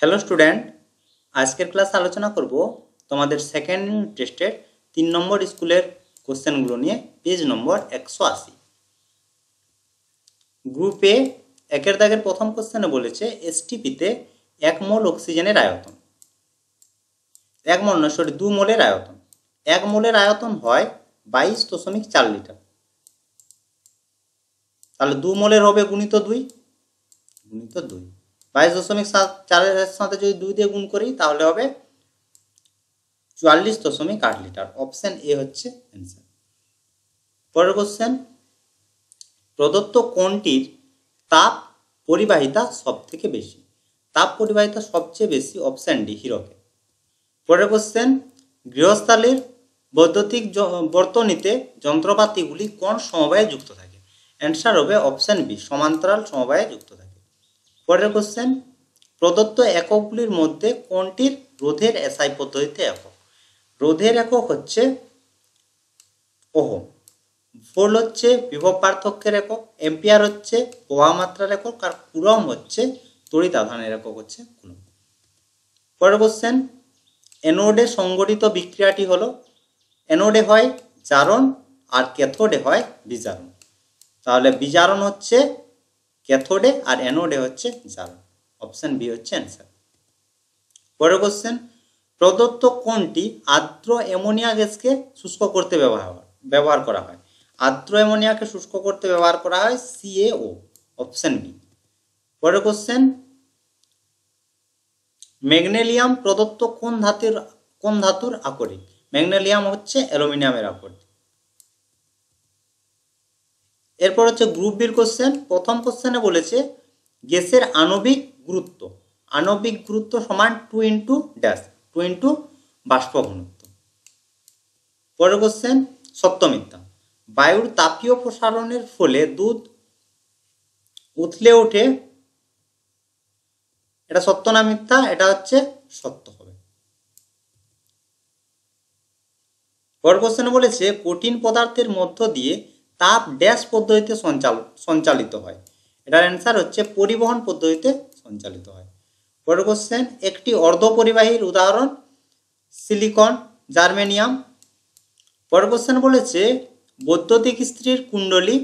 Hello student, আজকের class আলোচনা করব তোমাদের সেকেন্ড ইউনিট টেস্টের 3 নম্বর স্কুলের কোশ্চেনগুলো নিয়ে। পেজ নম্বর 180। গ্রুপ এ একের দাগের প্রথম কোশ্চেনে বলেছে এসটিপিতে 1 মোল অক্সিজেনের আয়তন 2 মোলের আয়তন 1 মোলের আয়তন হয় 22.4 লিটার। তাহলে 2 মোলের হবে গুণিত 2 22.4 এর সাথে যদি 2 দিয়ে গুণ করি তাহলে হবে 44.8 লিটার। অপশন এ হচ্ছে অ্যান্সার। পরের কোশ্চেন, প্রদত্ত কোনটির তাপ পরিবাহিতা সবথেকে বেশি? তাপ পরিবাহিতা সবচেয়ে বেশি অপশন ডি, হীরকে। পরের কোশ্চেন, গৃহস্থালির বৈদ্যুতিক বর্তনীতে যন্ত্রপাতিগুলি কোন সমবায়ে যুক্ত থাকে? অ্যান্সার হবে অপশন বি, সমান্তরাল সমবায়ে যুক্ত থাকে। পরের কোশ্চেন, প্রদত্ত এককগুলির মধ্যে কোনটির রোধের এসআই পদ্ধতিতে একক? রোধের একক হচ্ছে ওহম, ভোল্ট হচ্ছে বিভব পার্থক্যের একক, এম্পিয়ার হচ্ছে প্রবাহ মাত্রার একক, আর কুলম্ব হচ্ছে তড়িৎ আধানের একক হচ্ছে কুলম্ব। পরের কোশ্চেন, অ্যানোডে সংঘটিত বিক্রিয়াটি হলো, অ্যানোডে হয় জারণ আর ক্যাথোডে হয় বিজারণ। তাহলে বিজারণ হচ্ছে ক্যাথোডে আর অ্যানোডে হচ্ছে জারণ। অপশন বি হচ্ছে অ্যান্সার। পরের কোশ্চেন, প্রদত্ত কোনটি আর্দ্র অ্যামোনিয়া গ্যাসকে শুষ্ক করতে ব্যবহার করা হয়? আর্দ্র অ্যামোনিয়াকে শুষ্ক করতে ব্যবহার করা হয় CaO। Option B. পরের কোশ্চেন, ম্যাগনেলিয়াম প্রদত্ত কোন ধাতুর আকরিক? ম্যাগনেলিয়াম হচ্ছে অ্যালুমিনিয়ামের আকরিক। এরপর হচ্ছে গ্রুপ বির কোশ্চেন। প্রথম কোশ্চেনে বলেছে গ্যাসের আণবিক গুরুত্ব সমান 2 বাষ্প ঘনত্ব। পরের কোশ্চেন, সত্য মিথ্যা? বায়ুর তাপীয় প্রসারণের ফলে দুধ উথলে ওঠে, এটা সত্য না মিথ্যা? এটা হচ্ছে সত্য হবে। পরের কোশ্চেনে বলেছে কঠিন পদার্থের মধ্য দিয়ে তাপ ড্যাশ পদ্ধতিতে সঞ্চালিত হয়? এটার অ্যান্সার হচ্ছে পরিবহন পদ্ধতিতে সঞ্চালিত হয়। পরের কোশ্চেন, একটি অর্ধপরিবাহীর উদাহরণ সিলিকন, জার্মেনিয়াম। পরের কোশ্চেন বলেছে বৈদ্যুতিক ইস্ত্রির কুণ্ডলী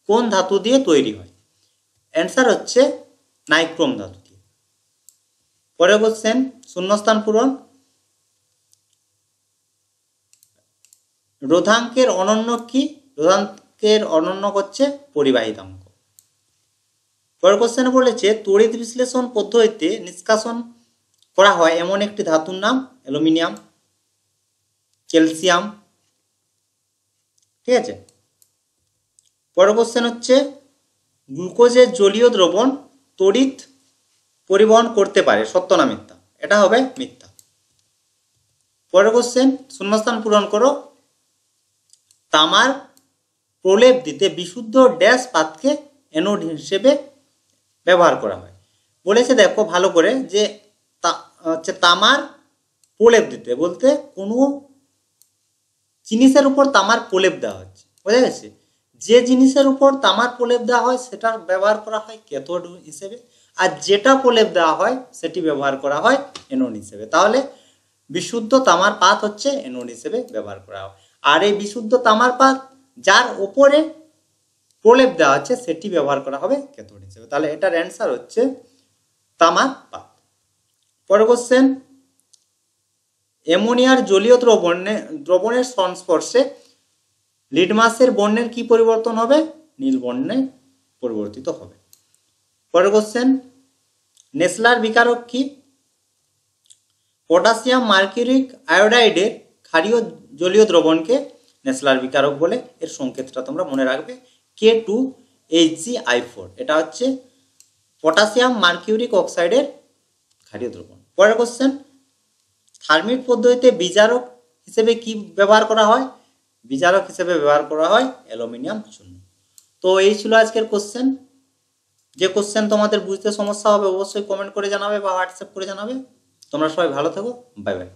কোন ধাতু দিয়ে তৈরি হয়? অ্যান্সার হচ্ছে নাইক্রোম ধাতু দিয়ে। পরের কোশ্চেন, শূন্যস্থান পূরণ। রোধাঙ্কের অনন্য কি? রোধাঙ্কের অনন্য হচ্ছে পরিবাহিতাঙ্ক। পরের কোশ্চেনে বলেছে তড়িৎ বিশ্লেষণ পদ্ধতিতে নিষ্কাশন করা হয় এমন একটি ধাতুর নাম? Aluminium, calcium. ঠিক আছে। পরের কোশ্চেন হচ্ছে গ্লুকোজের জলীয় দ্রবণ তড়িৎ পরিবহন করতে পারে, সত্য না মিথ্যা? এটা হবে মিথ্যা। পরের কোশ্চেন, শূন্যস্থান পূরণ করো। তামার প্রলেপ দিতে বিশুদ্ধ ড্যাশ পাতকে অ্যানোড হিসেবে ব্যবহার করা হয়? বলেছে দেখো ভালো করে যে তামার প্রলেপ দিতে বলতে কোনো জিনিসের উপর তামার প্রলেপ দেওয়া হচ্ছে, বোঝা গেছে? যে জিনিসের উপর তামার প্রলেপ দেওয়া হয় সেটার ব্যবহার করা হয় ক্যাথোড হিসেবে, আর যেটা প্রলেপ দেওয়া হয় সেটি ব্যবহার করা হয় অ্যানোড হিসেবে। তাহলে বিশুদ্ধ তামার পাত হচ্ছে অ্যানোড হিসেবে ব্যবহার করা হয়, আর এই বিশুদ্ধ তামার পাত যার উপরে প্রলেপ দেওয়া আছে সেটি ব্যবহার করা হবে ক্যাথোড হিসেবে। তাহলে এটার অ্যান্সার হচ্ছে তামার পাত। পরের কোশ্চেন, অ্যামোনিয়ার জলীয় দ্রবণের সংস্পর্শে লিটমাসের বর্ণের কি পরিবর্তন হবে? নীল বর্ণে পরিবর্তিত হবে। পরের কোশ্চেন, নেসলার বিকারক কি? পটাশিয়াম মার্কিউরিক আয়োডাইডের ক্ষারীয় জলীয় দ্রবণকে নেসলার বিকারক বলে। এর সংকেতটা তোমরা মনে রাখবে K2HgI4। এটা হচ্ছে পটাশিয়াম মার্কিউরিক অক্সাইডের ক্ষারীয় দ্রবণ। পরের কোশ্চেন, থার্মিট পদ্ধতিতে বিজারক হিসেবে কি ব্যবহার করা হয়? বিজারক হিসেবে ব্যবহার করা হয় অ্যালুমিনিয়াম চূর্ণ। তো এই ছিল আজকের কোশ্চেন। যে কোশ্চেন তোমাদের বুঝতে সমস্যা হবে অবশ্যই কমেন্ট করে জানাবে বা হোয়াটসঅ্যাপ করে জানাবে। তোমরা সবাই ভালো থাকো, বাই বাই।